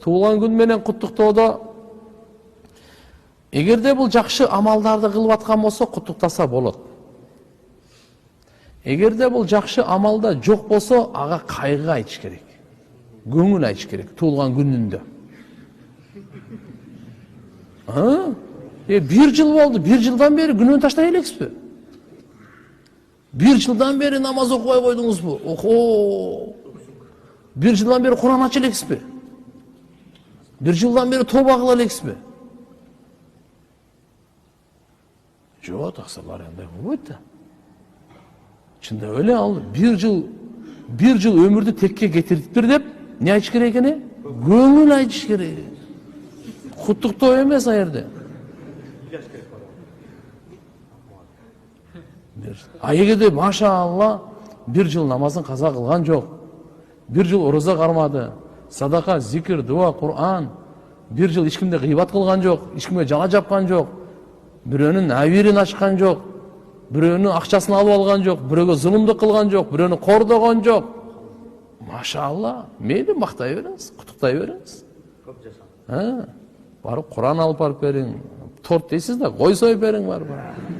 Туулган күн менен куттуктоодо эгерде бул жакшы амалдарды кылып аткан болсо куттуктаса болот. Эгерде бул жакшы амалда жок болсо ага кайгы айтыш керек. Көңүл айтыш керек туулган күнүндө. Bir жыл болду, bir жылдан бери күнөө таштай элексизби? Bir жылдан бери намаз окубай койдуңузбу? Охо! Bir жылдан бери Куран ача элексизби? Bir жылдан бери тоба кыла элексизби? Жок, аксалар андай болбойт да. Чындап эле ал bir жыл өмүрдү текке кетириптир деп не айтыш керек экен? Көңүл айтыш керек. Куттуктоо эмес а жерде. А эгерде машалла bir жыл намазын каза кылган жок, bir жыл ороза кармады, садака, зикир, дуа, Кур'ан, bir жыл эч кимде гыйбат кылган жок, эч кимге жала жапкан жок, бирөөнүн абирин ачкан жок, бирөөнүн акчасын алып алган жок, бирөөгө зулумдук кылган жок, бирөөнү кордогон жок. Машалла, мейли мактай бериңиз, куттуктай бериңиз. Көп жаса. Барып Кур'ан алып барып бериң, торт дейсиз да, кой союп бериң барып.